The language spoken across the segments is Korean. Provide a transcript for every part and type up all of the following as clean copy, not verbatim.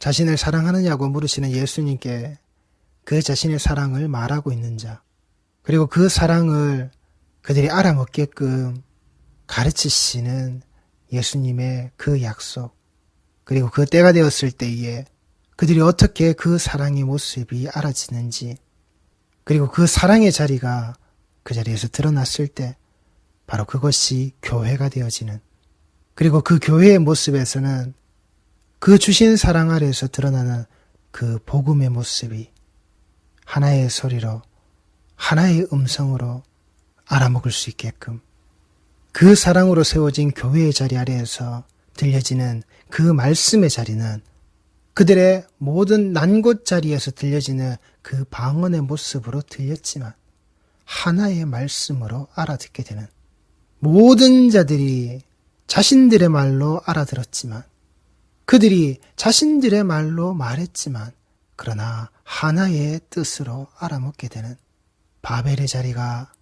자신을 사랑하느냐고 물으시는 예수님께 그 자신의 사랑을 말하고 있는 자, 그리고 그 사랑을 그들이 알아먹게끔 가르치시는 예수님의 그 약속, 그리고 그 때가 되었을 때에 그들이 어떻게 그 사랑의 모습이 알아지는지, 그리고 그 사랑의 자리가 그 자리에서 드러났을 때 바로 그것이 교회가 되어지는, 그리고 그 교회의 모습에서는 그 주신 사랑 아래에서 드러나는 그 복음의 모습이 하나의 소리로, 하나의 음성으로 알아먹을 수 있게끔, 그 사랑으로 세워진 교회의 자리 아래에서 들려지는 그 말씀의 자리는 그들의 모든 난곳 자리에서 들려지는 그 방언의 모습으로 들렸지만 하나의 말씀으로 알아듣게 되는, 모든 자들이 자신들의 말로 알아들었지만, 그들이 자신들의 말로 말했지만 그러나 하나의 뜻으로 알아먹게 되는 바벨의 자리가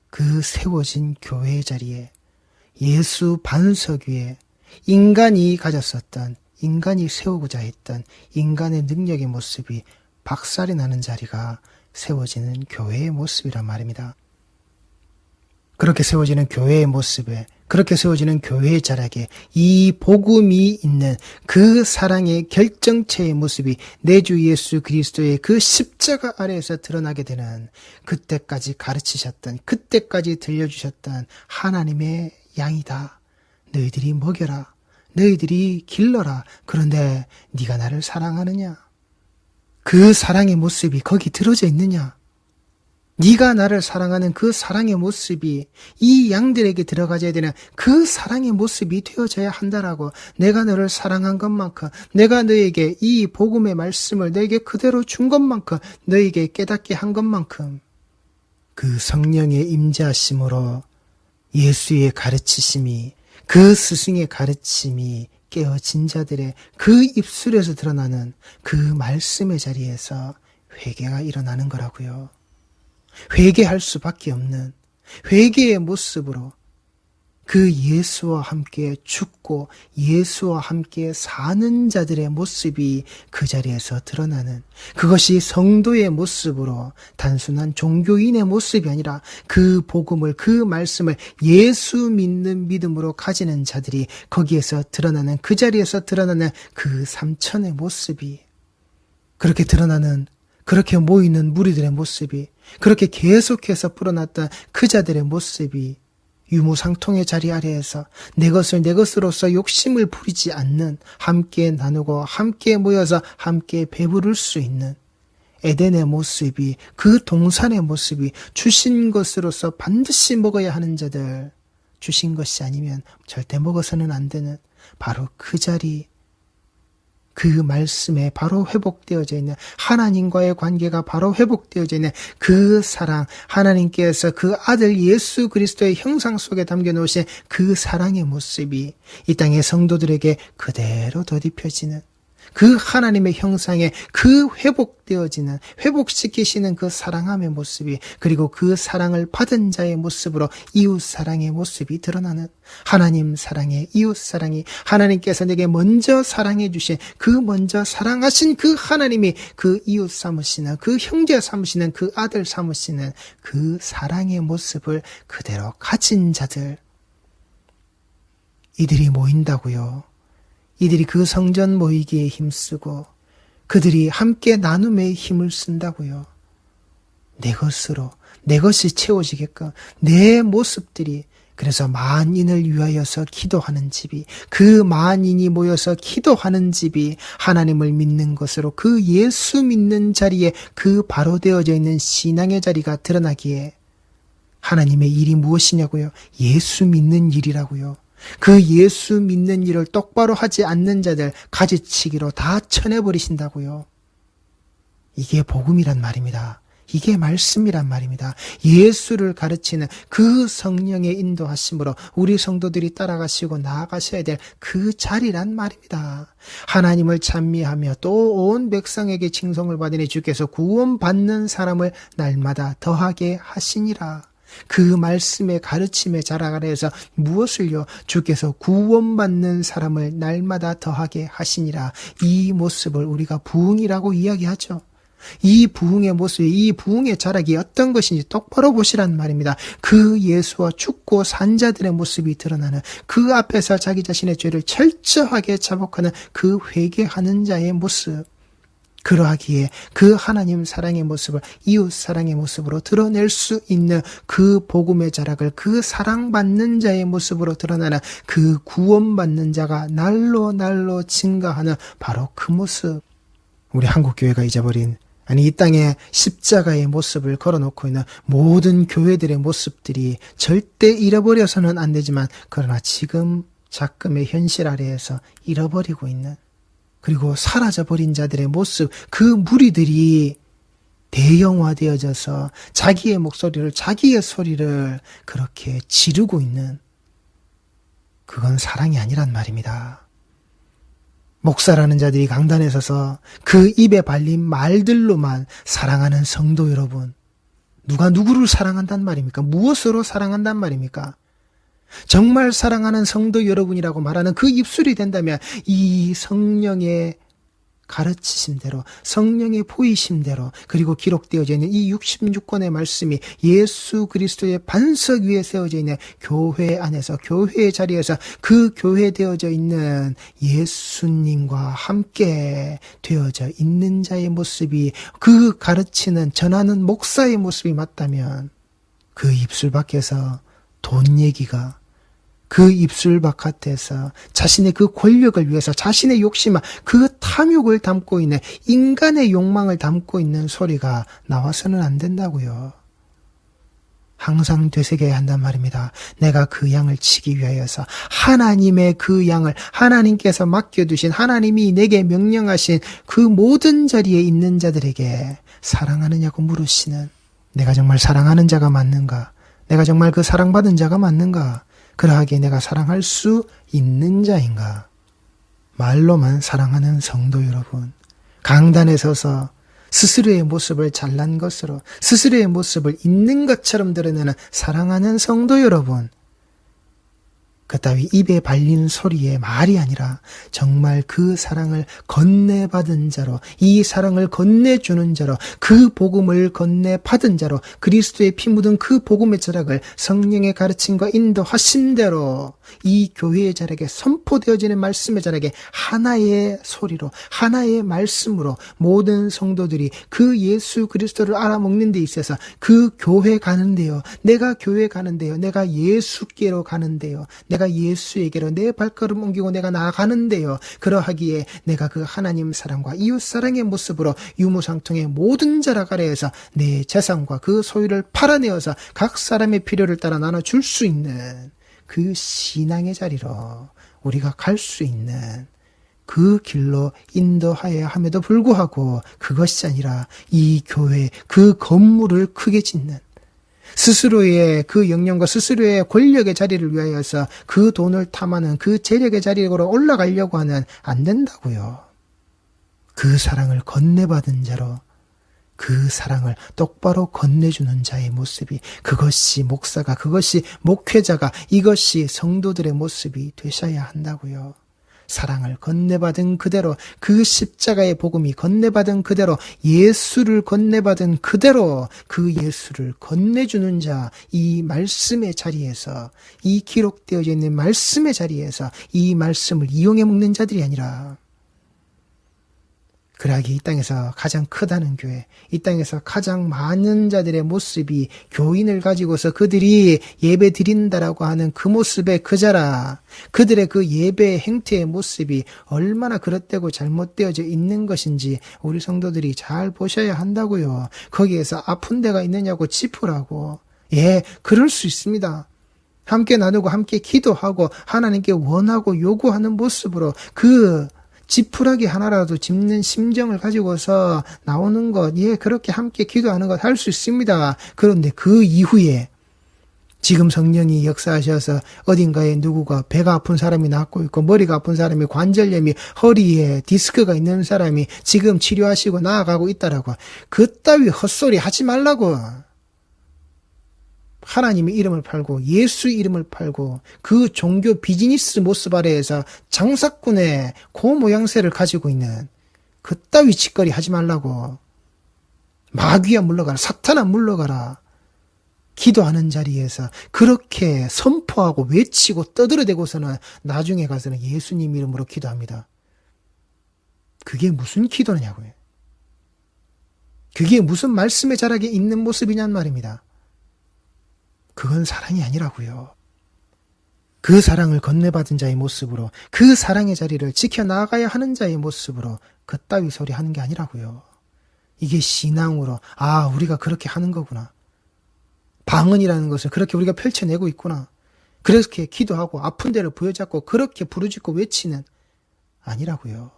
그 세워진 교회의 자리에 예수 반석 위에 인간이 가졌었던, 인간이 세우고자 했던 인간의 능력의 모습이 박살이 나는 자리가 세워지는 교회의 모습이란 말입니다. 그렇게 세워지는 교회의 모습에, 그렇게 세워지는 교회의 자락에 이 복음이 있는 그 사랑의 결정체의 모습이 내 주 예수 그리스도의 그 십자가 아래에서 드러나게 되는, 그때까지 가르치셨던, 그때까지 들려주셨던 하나님의 양이다. 너희들이 먹여라. 너희들이 길러라. 그런데 네가 나를 사랑하느냐? 그 사랑의 모습이 거기 들어져 있느냐? 네가 나를 사랑하는 그 사랑의 모습이 이 양들에게 들어가져야 되는 그 사랑의 모습이 되어져야 한다라고, 내가 너를 사랑한 것만큼, 내가 너에게 이 복음의 말씀을 너에게 그대로 준 것만큼, 너에게 깨닫게 한 것만큼 그 성령의 임재하심으로 예수의 가르치심이, 그 스승의 가르침이 깨어진 자들의 그 입술에서 드러나는 그 말씀의 자리에서 회개가 일어나는 거라고요. 회개할 수밖에 없는 회개의 모습으로 그 예수와 함께 죽고 예수와 함께 사는 자들의 모습이 그 자리에서 드러나는, 그것이 성도의 모습으로 단순한 종교인의 모습이 아니라 그 복음을, 그 말씀을 예수 믿는 믿음으로 가지는 자들이 거기에서 드러나는, 그 자리에서 드러나는 그 삼천의 모습이, 그렇게 드러나는, 그렇게 모이는 무리들의 모습이, 그렇게 계속해서 불어났던 그 자들의 모습이 유무상통의 자리 아래에서 내 것을 내 것으로서 욕심을 부리지 않는, 함께 나누고 함께 모여서 함께 배부를 수 있는 에덴의 모습이, 그 동산의 모습이 주신 것으로서 반드시 먹어야 하는 자들, 주신 것이 아니면 절대 먹어서는 안 되는 바로 그 자리, 그 말씀에 바로 회복되어져 있는, 하나님과의 관계가 바로 회복되어져 있는 그 사랑, 하나님께서 그 아들 예수 그리스도의 형상 속에 담겨 놓으신 그 사랑의 모습이 이 땅의 성도들에게 그대로 덧입혀지는, 그 하나님의 형상에 그 회복되어지는, 회복시키시는 그 사랑함의 모습이, 그리고 그 사랑을 받은 자의 모습으로 이웃 사랑의 모습이 드러나는, 하나님 사랑의 이웃 사랑이, 하나님께서 내게 먼저 사랑해 주신, 그 먼저 사랑하신 그 하나님이 그 이웃 삼으시는, 그 형제 삼으시는, 그 아들 삼으시는 그 사랑의 모습을 그대로 가진 자들, 이들이 모인다고요. 이들이 그 성전 모이기에 힘쓰고 그들이 함께 나눔에 힘을 쓴다고요. 내 것으로, 내 것이 채워지게끔 내 모습들이, 그래서 만인을 위하여서 기도하는 집이, 그 만인이 모여서 기도하는 집이 하나님을 믿는 것으로 그 예수 믿는 자리에 그 바로 되어져 있는 신앙의 자리가 드러나기에 하나님의 일이 무엇이냐고요? 예수 믿는 일이라고요. 그 예수 믿는 일을 똑바로 하지 않는 자들 가지치기로 다 쳐내버리신다고요. 이게 복음이란 말입니다. 이게 말씀이란 말입니다. 예수를 가르치는 그 성령의 인도하심으로 우리 성도들이 따라가시고 나아가셔야 될 그 자리란 말입니다. 하나님을 찬미하며 또 온 백성에게 칭송을 받으니 주께서 구원받는 사람을 날마다 더하게 하시니라. 그 말씀의 가르침의 자락 아래에서 무엇을요? 주께서 구원받는 사람을 날마다 더하게 하시니라. 이 모습을 우리가 부흥이라고 이야기하죠. 이 부흥의 모습, 이 부흥의 자락이 어떤 것인지 똑바로 보시란 말입니다. 그 예수와 죽고 산 자들의 모습이 드러나는, 그 앞에서 자기 자신의 죄를 철저하게 자복하는 그 회개하는 자의 모습. 그러하기에 그 하나님 사랑의 모습을 이웃 사랑의 모습으로 드러낼 수 있는 그 복음의 자락을 그 사랑받는 자의 모습으로 드러나는 그 구원받는 자가 날로 날로 증가하는 바로 그 모습. 우리 한국교회가 잊어버린, 아니 이 땅에 십자가의 모습을 걸어놓고 있는 모든 교회들의 모습들이 절대 잃어버려서는 안 되지만, 그러나 지금 작금의 현실 아래에서 잃어버리고 있는, 그리고 사라져버린 자들의 모습, 그 무리들이 대형화되어져서 자기의 목소리를, 자기의 소리를 그렇게 지르고 있는, 그건 사랑이 아니란 말입니다. 목사라는 자들이 강단에 서서 그 입에 발린 말들로만 사랑하는 성도 여러분, 누가 누구를 사랑한단 말입니까? 무엇으로 사랑한단 말입니까? 정말 사랑하는 성도 여러분이라고 말하는 그 입술이 된다면 이 성령의 가르치심대로, 성령의 보이심대로, 그리고 기록되어져 있는 이 66권의 말씀이 예수 그리스도의 반석 위에 세워져 있는 교회 안에서, 교회의 자리에서 그 교회되어져 있는 예수님과 함께 되어져 있는 자의 모습이, 그 가르치는, 전하는 목사의 모습이 맞다면 그 입술 밖에서 돈 얘기가, 그 입술 바깥에서 자신의 그 권력을 위해서, 자신의 욕심과 그 탐욕을 담고 있는, 인간의 욕망을 담고 있는 소리가 나와서는 안 된다고요. 항상 되새겨야 한단 말입니다. 내가 그 양을 치기 위하여서 하나님의 그 양을, 하나님께서 맡겨두신, 하나님이 내게 명령하신 그 모든 자리에 있는 자들에게 사랑하느냐고 물으시는, 내가 정말 사랑하는 자가 맞는가? 내가 정말 그 사랑받은 자가 맞는가? 그러하기에 내가 사랑할 수 있는 자인가? 말로만 사랑하는 성도 여러분, 강단에 서서 스스로의 모습을 잘난 것으로, 스스로의 모습을 있는 것처럼 드러내는 사랑하는 성도 여러분, 그따위 입에 발리는 소리의 말이 아니라 정말 그 사랑을 건네받은 자로, 이 사랑을 건네주는 자로, 그 복음을 건네받은 자로, 그리스도의 피 묻은 그 복음의 자락을 성령의 가르침과 인도하심대로 이 교회의 자락에 선포되어지는 말씀의 자락에 하나의 소리로, 하나의 말씀으로 모든 성도들이 그 예수 그리스도를 알아먹는 데 있어서, 그 교회 가는데요, 내가 교회 가는데요, 내가 예수께로 가는데요, 내가 예수에게로 내 발걸음 옮기고 내가 나아가는데요, 그러하기에 내가 그 하나님 사랑과 이웃 사랑의 모습으로 유무상통의 모든 자락 아래에서 내 재산과 그 소유를 팔아내어서 각 사람의 필요를 따라 나눠줄 수 있는 그 신앙의 자리로 우리가 갈 수 있는 그 길로 인도하여야 함에도 불구하고, 그것이 아니라 이 교회, 그 건물을 크게 짓는, 스스로의 그 영령과 스스로의 권력의 자리를 위하여서 그 돈을 탐하는, 그 재력의 자리로 올라가려고 하는, 안 된다고요. 그 사랑을 건네받은 자로, 그 사랑을 똑바로 건네주는 자의 모습이, 그것이 목사가, 그것이 목회자가, 이것이 성도들의 모습이 되셔야 한다고요. 사랑을 건네받은 그대로, 그 십자가의 복음이 건네받은 그대로, 예수를 건네받은 그대로 그 예수를 건네주는 자, 이 말씀의 자리에서, 이 기록되어져 있는 말씀의 자리에서 이 말씀을 이용해 먹는 자들이 아니라, 그러하기 이 땅에서 가장 크다는 교회, 이 땅에서 가장 많은 자들의 모습이 교인을 가지고서 그들이 예배 드린다라고 하는 그 모습의 그 자라, 그들의 그 예배 행태의 모습이 얼마나 그릇되고 잘못되어져 있는 것인지 우리 성도들이 잘 보셔야 한다고요. 거기에서 아픈 데가 있느냐고 짚으라고. 예, 그럴 수 있습니다. 함께 나누고 함께 기도하고 하나님께 원하고 요구하는 모습으로 그 지푸라기 하나라도 짚는 심정을 가지고서 나오는 것, 예, 그렇게 함께 기도하는 것 할 수 있습니다. 그런데 그 이후에 지금 성령이 역사하셔서 어딘가에 누구가 배가 아픈 사람이 낫고 있고, 머리가 아픈 사람이, 관절염이, 허리에 디스크가 있는 사람이 지금 치료하시고 나아가고 있다라고, 그따위 헛소리 하지 말라고. 하나님의 이름을 팔고 예수 이름을 팔고 그 종교 비즈니스 모습 아래에서 장사꾼의 그 모양새를 가지고 있는 그따위 짓거리 하지 말라고. 마귀야 물러가라, 사탄아 물러가라. 기도하는 자리에서 그렇게 선포하고 외치고 떠들어대고서는 나중에 가서는 예수님 이름으로 기도합니다. 그게 무슨 기도냐고요. 그게 무슨 말씀의 자락에 있는 모습이냔 말입니다. 그건 사랑이 아니라고요. 그 사랑을 건네받은 자의 모습으로, 그 사랑의 자리를 지켜나가야 하는 자의 모습으로 그따위 소리 하는 게 아니라고요. 이게 신앙으로 우리가 그렇게 하는 거구나. 방언이라는 것을 그렇게 우리가 펼쳐내고 있구나. 그렇게 기도하고 아픈 데를 부여잡고 그렇게 부르짖고 외치는 아니라고요.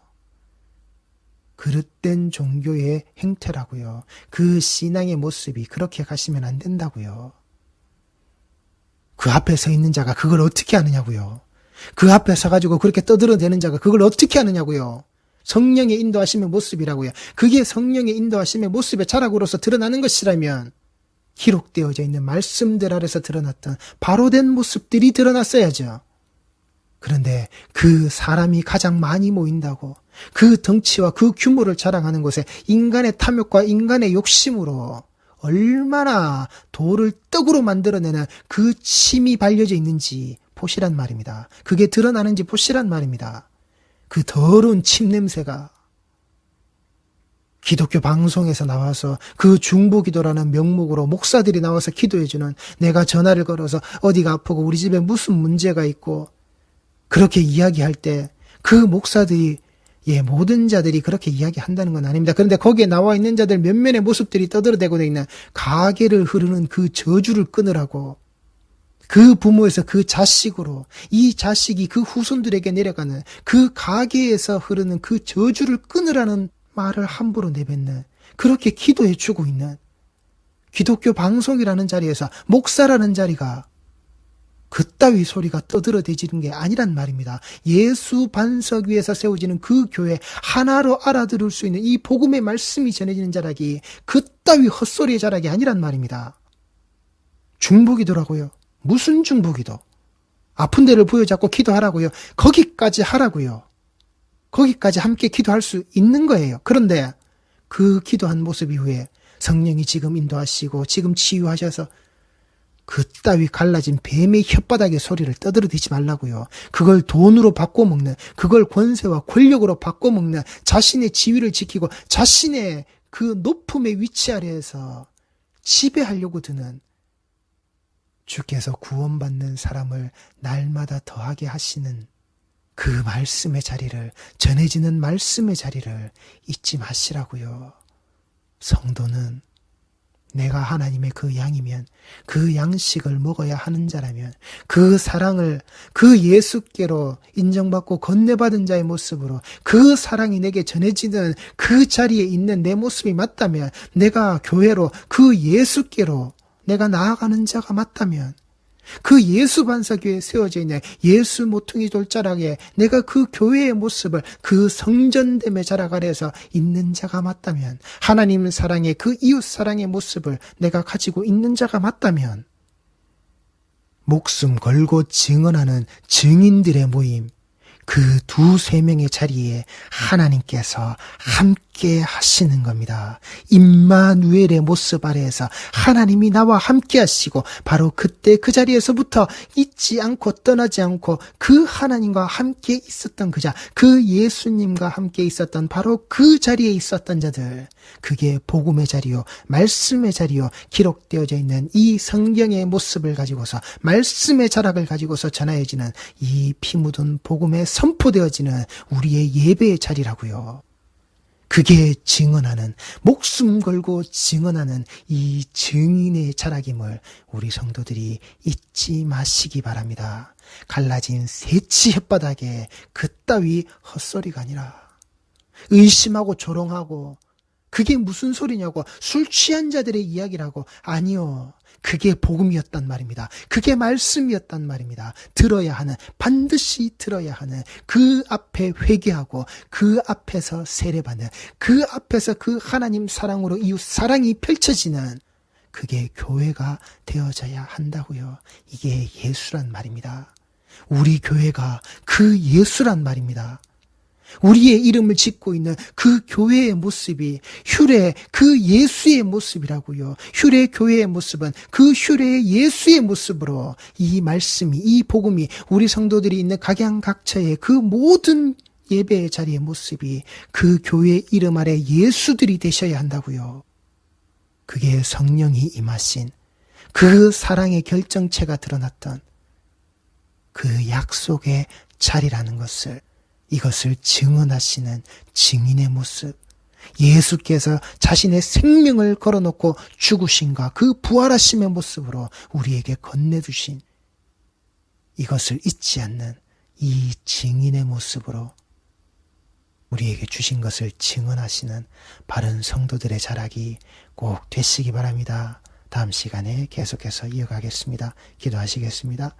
그릇된 종교의 행태라고요. 그 신앙의 모습이 그렇게 가시면 안 된다고요. 그 앞에 서 있는 자가 그걸 어떻게 하느냐고요. 그 앞에 서가지고 그렇게 떠들어대는 자가 그걸 어떻게 하느냐고요. 성령의 인도하심의 모습이라고요. 그게 성령의 인도하심의 모습의 자락으로서 드러나는 것이라면 기록되어져 있는 말씀들 아래서 드러났던 바로 된 모습들이 드러났어야죠. 그런데 그 사람이 가장 많이 모인다고 그 덩치와 그 규모를 자랑하는 곳에 인간의 탐욕과 인간의 욕심으로 얼마나 돌을 떡으로 만들어내는 그 침이 발려져 있는지 보시란 말입니다. 그게 드러나는지 보시란 말입니다. 그 더러운 침 냄새가 기독교 방송에서 나와서 그 중보기도라는 명목으로 목사들이 나와서 기도해주는, 내가 전화를 걸어서 어디가 아프고 우리 집에 무슨 문제가 있고 그렇게 이야기할 때 그 목사들이 모든 자들이 그렇게 이야기한다는 건 아닙니다. 그런데 거기에 나와 있는 자들 몇몇의 모습들이 떠들어대고 있는 가게를 흐르는 그 저주를 끊으라고, 그 부모에서 그 자식으로 이 자식이 그 후손들에게 내려가는 그 가게에서 흐르는 그 저주를 끊으라는 말을 함부로 내뱉는, 그렇게 기도해 주고 있는 기독교 방송이라는 자리에서 목사라는 자리가 그따위 소리가 떠들어대지는 게 아니란 말입니다. 예수 반석 위에서 세워지는 그 교회 하나로 알아들을 수 있는 이 복음의 말씀이 전해지는 자락이 그따위 헛소리의 자락이 아니란 말입니다. 중보기도라고요. 무슨 중보기도? 아픈 데를 부여잡고 기도하라고요. 거기까지 하라고요. 거기까지 함께 기도할 수 있는 거예요. 그런데 그 기도한 모습 이후에 성령이 지금 인도하시고 지금 치유하셔서 그따위 갈라진 뱀의 혓바닥의 소리를 떠들어대지 말라고요. 그걸 돈으로 바꿔먹는, 그걸 권세와 권력으로 바꿔먹는, 자신의 지위를 지키고 자신의 그 높음의 위치 아래에서 지배하려고 드는, 주께서 구원받는 사람을 날마다 더하게 하시는 그 말씀의 자리를, 전해지는 말씀의 자리를 잊지 마시라고요. 성도는 내가 하나님의 그 양이면, 그 양식을 먹어야 하는 자라면, 그 사랑을 그 예수께로 인정받고 건네받은 자의 모습으로 그 사랑이 내게 전해지는 그 자리에 있는 내 모습이 맞다면, 내가 교회로 그 예수께로 내가 나아가는 자가 맞다면, 그 예수 반석위에 세워져 있는 예수 모퉁이 돌자락에 내가 그 교회의 모습을, 그 성전됨의 자락 아래에서 있는 자가 맞다면, 하나님 사랑의 그 이웃 사랑의 모습을 내가 가지고 있는 자가 맞다면, 목숨 걸고 증언하는 증인들의 모임, 그 두세 명의 자리에 하나님께서 함께 하시는 겁니다. 임마누엘의 모습 아래에서 하나님이 나와 함께 하시고, 바로 그때 그 자리에서부터 잊지 않고 떠나지 않고 그 하나님과 함께 있었던 그 자, 그 예수님과 함께 있었던 바로 그 자리에 있었던 자들, 그게 복음의 자리요, 말씀의 자리요, 기록되어져 있는 이 성경의 모습을 가지고서, 말씀의 자락을 가지고서 전하여지는 이 피 묻은 복음의 선포되어지는 우리의 예배의 자리라고요. 그게 증언하는, 목숨 걸고 증언하는 이 증인의 자락임을 우리 성도들이 잊지 마시기 바랍니다. 갈라진 새치 혓바닥에 그따위 헛소리가 아니라, 의심하고 조롱하고 그게 무슨 소리냐고 술 취한 자들의 이야기라고, 아니요, 그게 복음이었단 말입니다. 그게 말씀이었단 말입니다. 들어야 하는, 반드시 들어야 하는, 그 앞에 회개하고 그 앞에서 세례받는, 그 앞에서 그 하나님 사랑으로 이웃 사랑이 펼쳐지는 그게 교회가 되어져야 한다고요. 이게 예수란 말입니다. 우리 교회가 그 예수란 말입니다. 우리의 이름을 짓고 있는 그 교회의 모습이 휴례 그 예수의 모습이라고요. 휴례 교회의 모습은 그 휴례 예수의 모습으로 이 말씀이, 이 복음이 우리 성도들이 있는 각양각처의 그 모든 예배의 자리의 모습이 그 교회의 이름 아래 예수들이 되셔야 한다고요. 그게 성령이 임하신 그 사랑의 결정체가 드러났던 그 약속의 자리라는 것을, 이것을 증언하시는 증인의 모습, 예수께서 자신의 생명을 걸어놓고 죽으심과 그 부활하심의 모습으로 우리에게 건네주신 이것을 잊지 않는 이 증인의 모습으로 우리에게 주신 것을 증언하시는 바른 성도들의 자락이 꼭 되시기 바랍니다. 다음 시간에 계속해서 이어가겠습니다. 기도하시겠습니다.